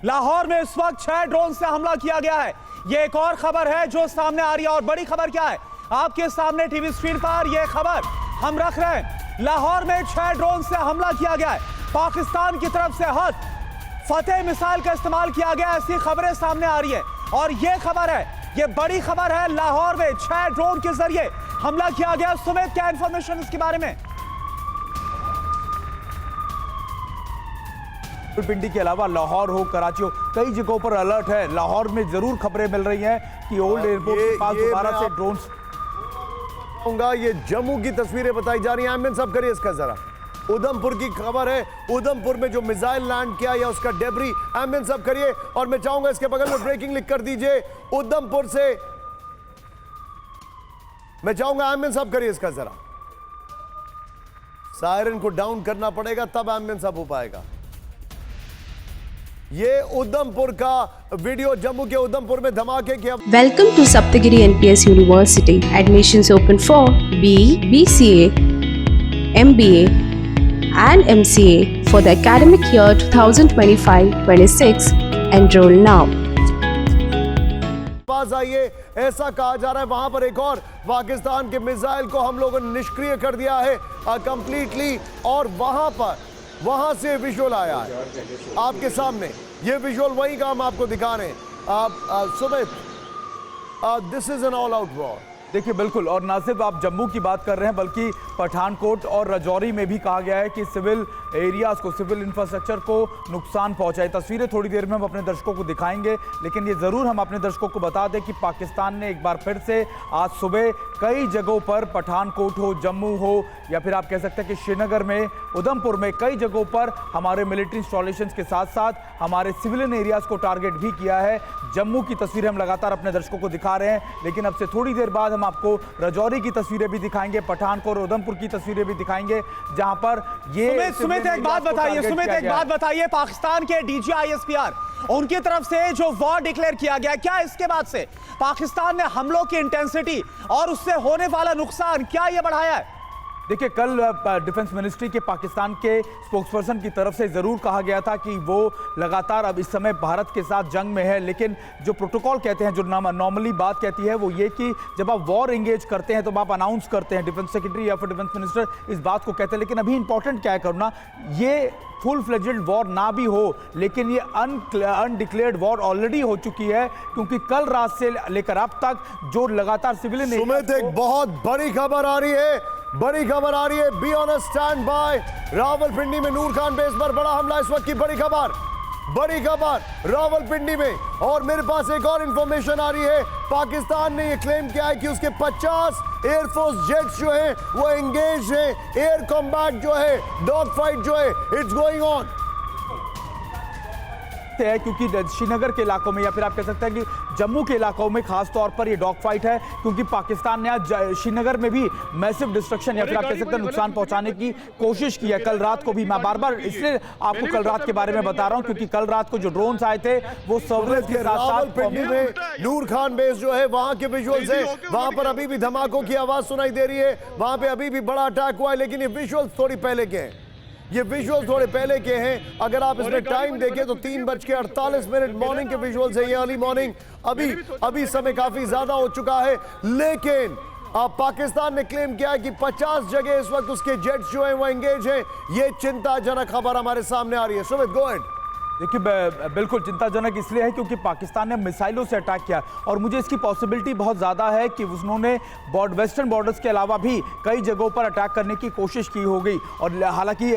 लाहौर में इस वक्त 6 ड्रोन से हमला किया गया है। ये एक और खबर है जो सामने आ रही है, और बड़ी खबर क्या है आपके सामने टीवी स्क्रीन पर यह खबर हम रख रहे हैं। लाहौर में 6 ड्रोन से हमला किया गया है। पाकिस्तान की तरफ से हद फतेह मिसाइल का इस्तेमाल किया गया, ऐसी खबरें सामने आ रही है। और यह खबर है, यह बड़ी खबर है, लाहौर में 6 ड्रोन के जरिए हमला किया गया। सुमित, क्या इंफॉर्मेशन इसके बारे में? पिंडी के अलावा लाहौर हो, कराची हो, कई जगहों पर अलर्ट है। लाहौर में जरूर खबरें मिल रही हैं कि ओल्ड एयरपोर्ट के पास दोबारा से ड्रोन। ये जम्मू की तस्वीरें बताई जा रही हैं। आमिर साहब करिए इसका जरा। उधमपुर की खबर है, उधमपुर में जो मिसाइल लैंड किया या उसका डेब्री। आमिर साहब करिए, और मैं चाहूंगा इसके बगल में ब्रेकिंग लिख कर दीजिए उधमपुर से। मैं चाहूंगा आमिर साहब करिए इसका जरा। सायरन को डाउन करना पड़ेगा तब आमिर साहब हो पाएगा। ये उधमपुर का वीडियो, जम्मू के उधमपुर में धमाके की। Welcome to Saptagiri NPS University. Admissions open for BE, BCA, MBA and MCA for the academic year 2025-26. Enroll now. पास आइए, ऐसा कहा जा रहा है वहां पर एक और पाकिस्तान के मिसाइल को हम लोगों ने निष्क्रिय कर दिया है कंप्लीटली। और वहां से विजुअल आया है आपके सामने। ये विजुअल वही का हम आपको दिखा रहे हैं। Sumit, this is an all out war. देखिए बिल्कुल, और ना सिर्फ आप जम्मू की बात कर रहे हैं बल्कि पठानकोट और राजौरी में भी कहा गया है कि सिविल एरियाज को, सिविल इंफ्रास्ट्रक्चर को नुकसान पहुंचा है। तस्वीरें थोड़ी देर में हम अपने दर्शकों को दिखाएंगे, लेकिन ये ज़रूर हम अपने दर्शकों को बता दें कि पाकिस्तान ने एक बार फिर से आज सुबह कई जगहों पर, पठानकोट हो, जम्मू हो, या फिर आप कह सकते हैं कि श्रीनगर में, उधमपुर में, कई जगहों पर हमारे मिलिट्री इंस्टॉलेशंस के साथ साथ हमारे सिविलियन एरियाज को टारगेट भी किया है। जम्मू की तस्वीरें हम लगातार अपने दर्शकों को दिखा रहे हैं, लेकिन अब से थोड़ी देर बाद हम आपको राजौरी की तस्वीरें भी दिखाएंगे, पठानकोट और उधमपुर की तस्वीरें भी दिखाएंगे, जहां पर ये सुमित एक बात बताइए, पाकिस्तान के DGISPR उनकी तरफ से जो वॉर डिक्लेयर किया गया, क्या इसके बाद से पाकिस्तान ने हमलों की इंटेंसिटी और उससे होने वाला नुकसान क्या ये बढ़ाया है? देखिए, कल डिफेंस मिनिस्ट्री के पाकिस्तान के स्पोक्सपर्सन की तरफ से ज़रूर कहा गया था कि वो लगातार अब इस समय भारत के साथ जंग में है, लेकिन जो प्रोटोकॉल कहते हैं, जो नॉर्मली बात कहती है, वो ये कि जब आप वॉर एंगेज करते हैं तो आप अनाउंस करते हैं, डिफेंस सेक्रेटरी या फिर डिफेंस मिनिस्टर इस बात को कहते हैं। लेकिन अभी इंपॉर्टेंट क्या है करना, ये फुल फ्लेजेड वॉर ना भी हो, लेकिन ये अनडिक्लेयर्ड वॉर ऑलरेडी हो चुकी है, क्योंकि कल रात से लेकर अब तक जो लगातार सिविलियन। सुमित, एक बहुत बड़ी खबर आ रही है, बड़ी खबर आ रही है। Be on a stand by. Rawalpindi में नूर खान बेस पर बड़ा हमला, इस वक्त की बड़ी खबर रावलपिंडी में। और मेरे पास एक और इंफॉर्मेशन आ रही है, पाकिस्तान ने यह क्लेम किया है कि उसके 50 एयरफोर्स जेट्स जो हैं वो एंगेज हैं। एयर कॉम्बैट जो है, डॉग फाइट जो है, इट्स गोइंग ऑन है, क्योंकि श्रीनगर के इलाकों में या फिर आप कह सकते हैं कि जम्मू के इलाकों में खास तौर पर ये डॉग फाइट है, क्योंकि पाकिस्तान ने आज श्रीनगर में भी मैसिव डिस्ट्रक्शन या फिर आप कह सकते हैं नुकसान पहुंचाने की कोशिश की है। कल रात को भी, मैं बार बार इसलिए आपको कल रात के बारे में बता रहा हूं क्योंकि कल रात को जो ड्रोन्स आए थे वो सर्विलेंस के साथ नूर खान बेस जो है वहां के विजुअल्स है, वहां पर अभी भी धमाकों की आवाज सुनाई दे रही है, वहां पे अभी भी बड़ा अटैक हुआ है। लेकिन ये विजुअल्स थोड़ी पहले के हैं, ये विजुअल्स थोड़े पहले के हैं। अगर आप इसमें टाइम देखें तो 3:48 मॉर्निंग के विजुअल्स है, ये अर्ली मॉर्निंग। अभी समय काफी ज्यादा हो चुका है, लेकिन पाकिस्तान ने क्लेम किया है कि 50 जगह इस वक्त उसके जेट्स जो हैं वो एंगेज हैं। ये चिंताजनक खबर हमारे सामने आ रही है। Sumit, go ahead. देखिए, बिल्कुल चिंताजनक इसलिए है क्योंकि पाकिस्तान ने मिसाइलों से अटैक किया, और मुझे इसकी पॉसिबिलिटी बहुत ज़्यादा है कि उन्होंने वेस्टर्न बॉर्डर्स के अलावा भी कई जगहों पर अटैक करने की कोशिश की होगी। और हालांकि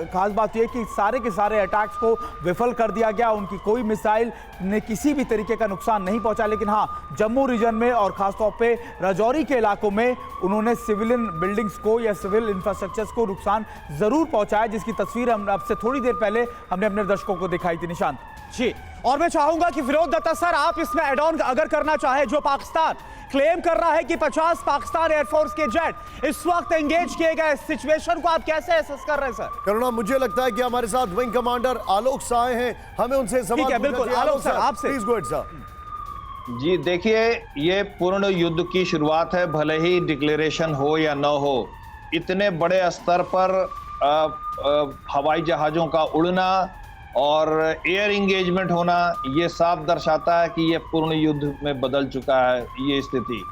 खास बात यह है कि सारे के सारे अटैक्स को विफल कर दिया गया, उनकी कोई मिसाइल ने किसी भी तरीके का नुकसान नहीं पहुंचा। लेकिन हाँ, जम्मू रीजन में और ख़ासतौर पर राजौरी के इलाकों में उन्होंने सिविलियन बिल्डिंग्स को या सिविल इंफ्रास्ट्रक्चर्स को नुकसान ज़रूर पहुँचाया, जिसकी तस्वीर हम अब से थोड़ी देर पहले हमने अपने दर्शकों को दिखाई थी। निशांत जी, और मैं चाहूंगा कि फिरोज दत्ता सर, आप इसमें एड ऑन अगर करना चाहे, जो पाकिस्तान क्लेम कर रहा है कि 50 पाकिस्तान एयरफोर्स के जेट इस वक्त एंगेज किए गए, सिचुएशन को आप कैसे असेस कर रहे हैं सर? करुणा, मुझे लगता है कि हमारे साथ विंग कमांडर आलोक साय हैं, हमें उनसे सवाल है, बिल्कुल आलोक सर आपसे। Please go ahead sir. जी देखिए, ये पूर्ण युद्ध की शुरुआत है, भले ही डिक्लेरेशन हो या न हो। इतने बड़े स्तर पर हवाई जहाजों का उड़ना और एयर इंगेजमेंट होना ये साफ दर्शाता है कि ये पूर्ण युद्ध में बदल चुका है ये स्थिति।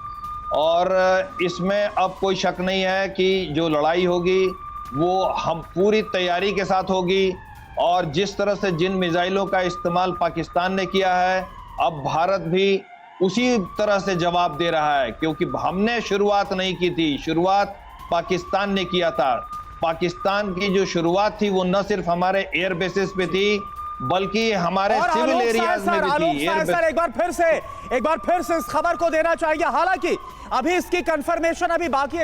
और इसमें अब कोई शक नहीं है कि जो लड़ाई होगी वो हम पूरी तैयारी के साथ होगी। और जिस तरह से जिन मिसाइलों का इस्तेमाल पाकिस्तान ने किया है, अब भारत भी उसी तरह से जवाब दे रहा है, क्योंकि हमने शुरुआत नहीं की थी, शुरुआत पाकिस्तान ने किया था। पाकिस्तान की जो शुरुआत थी वो न सिर्फ हमारे एयर बेसिस पे थी बल्कि हमारे और सिविल एरियाज में भी थी। एक बार फिर से इस खबर को देना चाहिए। हालांकि अभी इसकी कंफर्मेशन अभी बाकी है।